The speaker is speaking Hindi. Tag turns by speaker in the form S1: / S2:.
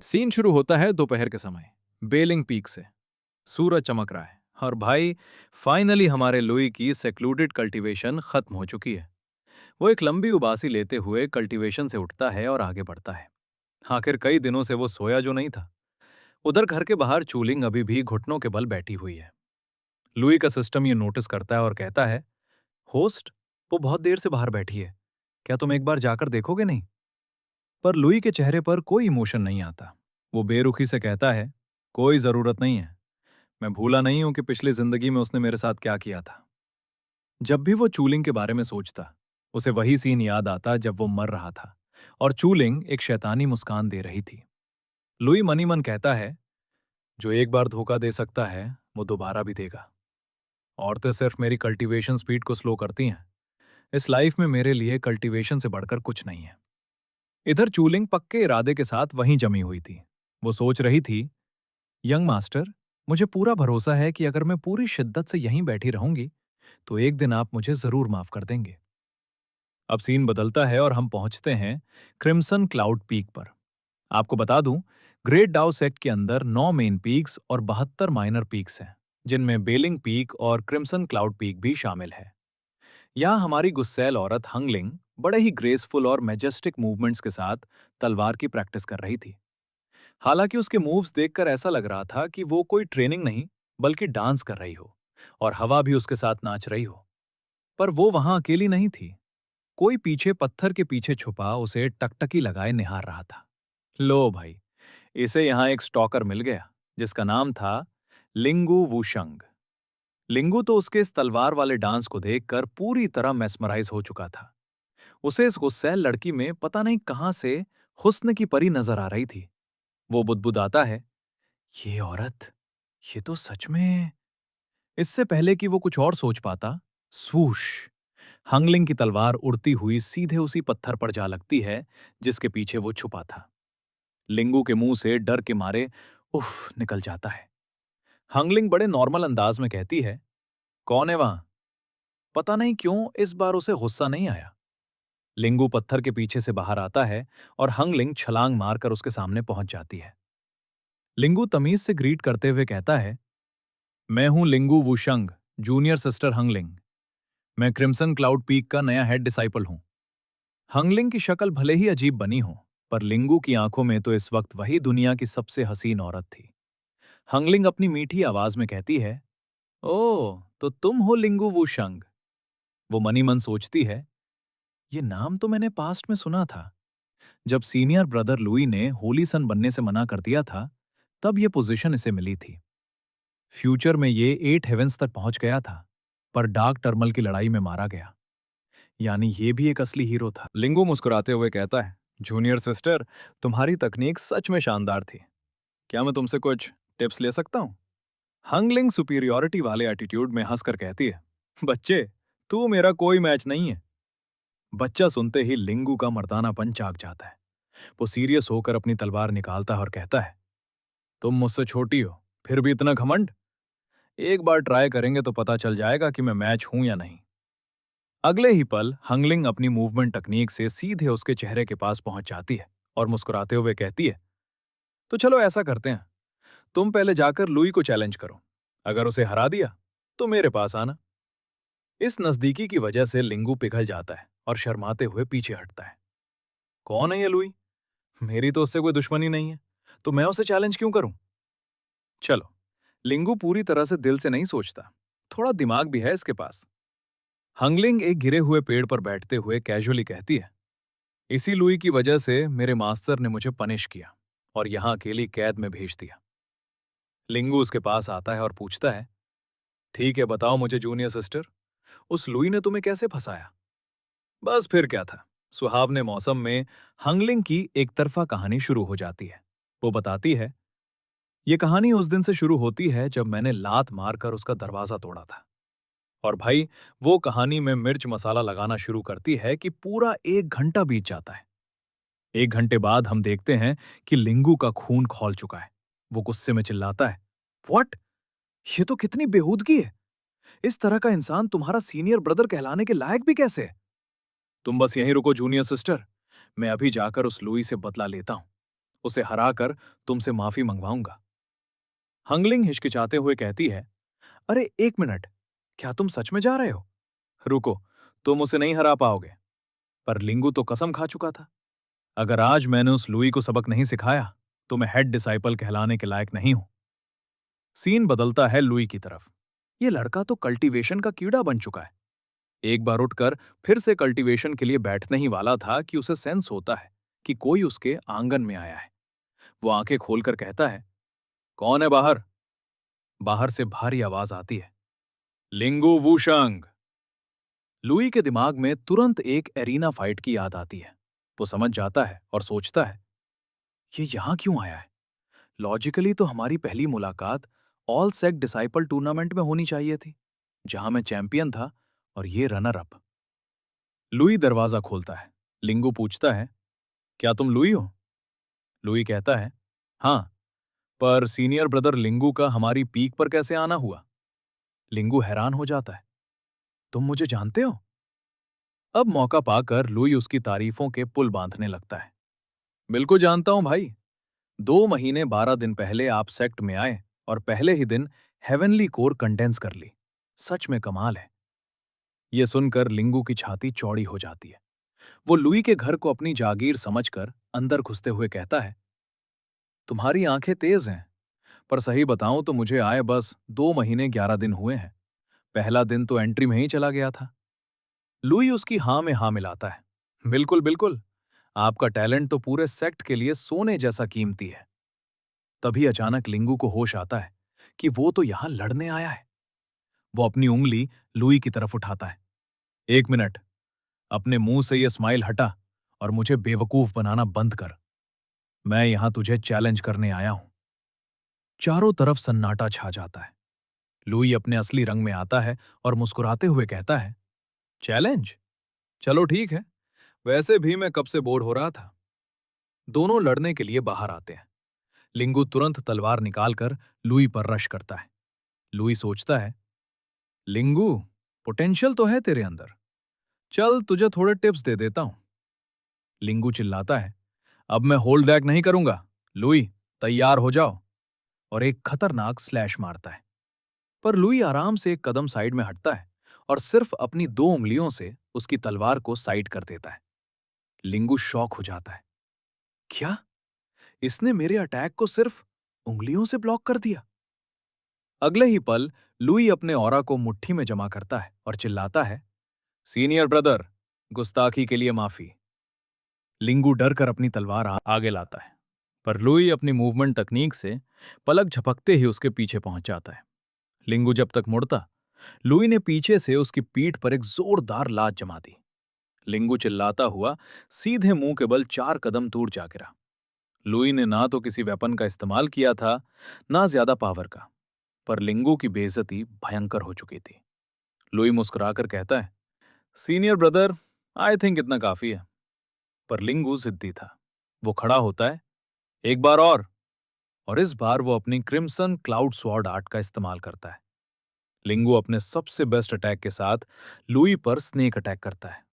S1: सीन शुरू होता है दोपहर के समय बेलिंग पीक से। सूरज चमक रहा है और भाई फाइनली हमारे लुई की सेक्लूडेड कल्टीवेशन खत्म हो चुकी है। वो एक लंबी उबासी लेते हुए कल्टीवेशन से उठता है और आगे बढ़ता है। आखिर कई दिनों से वो सोया जो नहीं था। उधर घर के बाहर चूलिंग अभी भी घुटनों के बल बैठी हुई है। लुई का सिस्टम ये नोटिस करता है और कहता है, होस्ट, वो बहुत देर से बाहर बैठी है, क्या तुम एक बार जाकर देखोगे नहीं? पर लुई के चेहरे पर कोई इमोशन नहीं आता। वो बेरुखी से कहता है, कोई जरूरत नहीं है। मैं भूला नहीं हूं कि पिछली जिंदगी में उसने मेरे साथ क्या किया था। जब भी वो चूलिंग के बारे में सोचता, उसे वही सीन याद आता जब वो मर रहा था और चूलिंग एक शैतानी मुस्कान दे रही थी। लुई मनी मन कहता है, जो एक बार धोखा दे सकता है वो दोबारा भी देगा। औरतें सिर्फ मेरी कल्टीवेशन स्पीड को स्लो करती हैं। इस लाइफ में मेरे लिए कल्टीवेशन से बढ़कर कुछ नहीं है। इधर चूलिंग पक्के इरादे के साथ वहीं जमी हुई थी। वो सोच रही थी, यंग मास्टर, मुझे पूरा भरोसा है कि अगर मैं पूरी शिद्दत से यहीं बैठी रहूंगी तो एक दिन आप मुझे जरूर माफ कर देंगे। अब सीन बदलता है और हम पहुंचते हैं क्रिम्सन क्लाउड पीक पर। आपको बता दूं, ग्रेट डाउ सेक्ट के अंदर 9 मेन पीक्स और 72 माइनर पीक्स हैं, जिनमें बेलिंग पीक और क्रिम्सन क्लाउड पीक भी शामिल है। यहाँ हमारी गुस्सैल औरत हंगलिंग बड़े ही ग्रेसफुल और मैजेस्टिक मूवमेंट्स के साथ तलवार की प्रैक्टिस कर रही थी। हालांकि उसके मूव्स देखकर ऐसा लग रहा था कि वो कोई ट्रेनिंग नहीं बल्कि डांस कर रही हो और हवा भी उसके साथ नाच रही हो। पर वो वहां अकेली नहीं थी। कोई पीछे पत्थर के पीछे छुपा उसे टकटकी लगाए निहार रहा था। लो भाई, इसे यहां एक स्टॉकर मिल गया जिसका नाम था लिंगू वुशंग। लिंगू तो उसके इस तलवार वाले डांस को देखकर पूरी तरह मेस्मराइज हो चुका था। उसे इस गुस्सैल लड़की में पता नहीं कहां से हुस्न की परी नजर आ रही थी। वो बुदबुदाता है, ये औरत, ये तो सच में। इससे पहले कि वो कुछ और सोच पाता, स्वूश, हंगलिंग की तलवार उड़ती हुई सीधे उसी पत्थर पर जा लगती है जिसके पीछे वो छुपा था। लिंगू के मुंह से डर के मारे उफ निकल जाता है। हंगलिंग बड़े नॉर्मल अंदाज में कहती है, कौन है वहां? पता नहीं क्यों इस बार उसे गुस्सा नहीं आया। लिंगू पत्थर के पीछे से बाहर आता है और हंगलिंग छलांग मारकर उसके सामने पहुंच जाती है। लिंगू तमीज से ग्रीट करते हुए कहता है, मैं हूं लिंगू वुशंग, जूनियर सिस्टर हंगलिंग। मैं क्रिम्सन क्लाउड पीक का नया हेड डिसाइपल हूं। हंगलिंग की शक्ल भले ही अजीब बनी हो, पर लिंगू की आंखों में तो इस वक्त वही दुनिया की सबसे हसीन औरत थी। हंगलिंग अपनी मीठी आवाज में कहती है, ओह, तो तुम हो लिंगू वुशंग। वो मनी मन सोचती है, ये नाम तो मैंने पास्ट में सुना था। जब सीनियर ब्रदर लुई ने होली सन बनने से मना कर दिया था, तब ये पोजीशन इसे मिली थी। फ्यूचर में ये 8 हेवेंस तक पहुंच गया था, पर डार्क टर्मल की लड़ाई में मारा गया। यानी ये भी एक असली हीरो था। लिंगू मुस्कुराते हुए कहता है, जूनियर सिस्टर, तुम्हारी तकनीक सच में शानदार थी। क्या मैं तुमसे कुछ टिप्स ले सकता हूं? हंगलिंग सुपीरियॉरिटी वाले एटीट्यूड में हंसकर कहती है, बच्चे, तू मेरा कोई मैच नहीं है। बच्चा सुनते ही लिंगू का मर्दानापन जाग जाता है। वो सीरियस होकर अपनी तलवार निकालता है और कहता है, तुम मुझसे छोटी हो, फिर भी इतना घमंड? एक बार ट्राई करेंगे तो पता चल जाएगा कि मैं मैच हूं या नहीं। अगले ही पल हंगलिंग अपनी मूवमेंट तकनीक से सीधे उसके चेहरे के पास पहुंच जाती है और मुस्कुराते हुए कहती है, तो चलो ऐसा करते हैं, तुम पहले जाकर लुई को चैलेंज करो। अगर उसे हरा दिया तो मेरे पास आना। इस नजदीकी की वजह से लिंगू पिघल जाता है और शर्माते हुए पीछे हटता है। कौन है ये लुई? मेरी तो उससे कोई दुश्मनी नहीं है, तो मैं उसे चैलेंज क्यों करूं? चलो, लिंगू पूरी तरह से दिल से नहीं सोचता, थोड़ा दिमाग भी है इसके पास। हंगलिंग एक गिरे हुए पेड़ पर बैठते हुए कैजुअली कहती है, इसी लुई की वजह से मेरे मास्टर ने मुझे पनिश किया और यहां अकेली कैद में भेज दिया। लिंगू उसके पास आता है और पूछता है, ठीक है, बताओ मुझे जूनियर सिस्टर, उस लुई ने तुम्हें कैसे फंसाया? बस फिर क्या था, सुहावने मौसम में हंगलिंग की एक तरफा कहानी शुरू हो जाती है। वो बताती है, ये कहानी उस दिन से शुरू होती है जब मैंने लात मारकर उसका दरवाजा तोड़ा था। और भाई, वो कहानी में मिर्च मसाला लगाना शुरू करती है कि पूरा 1 घंटा बीत जाता है। 1 घंटे बाद हम देखते हैं कि लिंगू का खून खौल चुका है। वो गुस्से में चिल्लाता है, व्हाट? ये तो कितनी बेहूदगी है। इस तरह का इंसान तुम्हारा सीनियर ब्रदर कहलाने के लायक भी कैसे है? तुम बस यहीं रुको जूनियर सिस्टर, मैं अभी जाकर उस लुई से बदला लेता हूं। उसे हराकर तुमसे माफी मंगवाऊंगा। हंगलिंग हिचकिचाते हुए कहती है, अरे एक मिनट, क्या तुम सच में जा रहे हो? रुको, तुम उसे नहीं हरा पाओगे। पर लिंगू तो कसम खा चुका था, अगर आज मैंने उस लुई को सबक नहीं सिखाया तो मैं हेड डिसाइपल कहलाने के लायक नहीं हूं। सीन बदलता है लुई की तरफ। यह लड़का तो कल्टीवेशन का कीड़ा बन चुका है। एक बार उठकर फिर से कल्टीवेशन के लिए बैठने ही वाला था कि उसे सेंस होता है कि कोई उसके आंगन में आया है। वो आंखें खोलकर कहता है, कौन है बाहर? बाहर से भारी आवाज आती है, लिंगू वूशंग। लुई के दिमाग में तुरंत एक एरीना फाइट की याद आती है। वो समझ जाता है और सोचता है, ये यहां क्यों आया है? लॉजिकली तो हमारी पहली मुलाकात ऑल सेक डिसाइपल टूर्नामेंट में होनी चाहिए थी, जहां मैं चैंपियन था और ये रनर अप। लुई दरवाजा खोलता है। लिंगू पूछता है, क्या तुम लुई हो? लुई कहता है, हाँ, पर सीनियर ब्रदर लिंगू का हमारी पीक पर कैसे आना हुआ? लिंगू हैरान हो जाता है, तुम मुझे जानते हो? अब मौका पाकर लुई उसकी तारीफों के पुल बांधने लगता है। बिल्कुल जानता हूं भाई। 2 महीने 12 दिन पहले आप सेक्ट में आए और पहले ही दिन हेवनली कोर कंडेंस कर ली। सच में कमाल है। यह सुनकर लिंगू की छाती चौड़ी हो जाती है। वो लुई के घर को अपनी जागीर समझकर अंदर घुसते हुए कहता है, तुम्हारी आंखें तेज हैं, पर सही बताऊं तो मुझे आए बस 2 महीने 11 दिन हुए हैं। पहला दिन तो एंट्री में ही चला गया था। लुई उसकी हां में हां मिलाता है। बिल्कुल बिल्कुल, आपका टैलेंट तो पूरे सेक्ट के लिए सोने जैसा कीमती है। तभी अचानक लिंगू को होश आता है कि वो तो यहां लड़ने आया है। वो अपनी उंगली लुई की तरफ उठाता है। एक मिनट, अपने मुंह से ये स्माइल हटा और मुझे बेवकूफ बनाना बंद कर। मैं यहां तुझे चैलेंज करने आया हूं। चारों तरफ सन्नाटा छा जाता है। लुई अपने असली रंग में आता है और मुस्कुराते हुए कहता है, चैलेंज? चलो ठीक है, वैसे भी मैं कब से बोर हो रहा था। दोनों लड़ने के लिए बाहर आते हैं। लिंगू तुरंत तलवार निकालकर लुई पर रश करता है। लुई सोचता है, लिंगू, पोटेंशियल तो है तेरे अंदर, चल तुझे थोड़े टिप्स दे देता हूं। लिंगू चिल्लाता है, अब मैं होल्ड बैक नहीं करूंगा। लुई, तैयार हो जाओ। और एक खतरनाक स्लैश मारता है। पर लुई आराम से एक कदम साइड में हटता है और सिर्फ अपनी 2 उंगलियों से उसकी तलवार को साइड कर देता है। लिंगू शॉक हो जाता है, क्या इसने मेरे अटैक को सिर्फ उंगलियों से ब्लॉक कर दिया? अगले ही पल लुई अपने ऑरा को मुट्ठी में जमा करता है और चिल्लाता है, सीनियर ब्रदर, गुस्ताखी के लिए माफी। लिंगू डर कर अपनी तलवार आगे लाता है, पर लुई अपनी मूवमेंट तकनीक से पलक झपकते ही उसके पीछे पहुंच जाता है। लिंगू जब तक मुड़ता, लुई ने पीछे से उसकी पीठ पर एक जोरदार लात जमा दी। लिंगू चिल्लाता हुआ सीधे मुंह के बल 4 कदम दूर जा गिरा। लुई ने ना तो किसी वेपन का इस्तेमाल किया था, ना ज्यादा पावर का, पर लिंगू की बेइज्जती भयंकर हो चुकी थी। लुई मुस्कुराकर कहता है, सीनियर ब्रदर, आई थिंक इतना काफी है। पर लिंगू जिद्दी था। वो खड़ा होता है, एक बार और इस बार वो अपनी क्रिम्सन क्लाउड स्वॉर्ड आर्ट का इस्तेमाल करता है। लिंगू अपने सबसे बेस्ट अटैक के साथ लुई पर स्नेक अटैक करता है।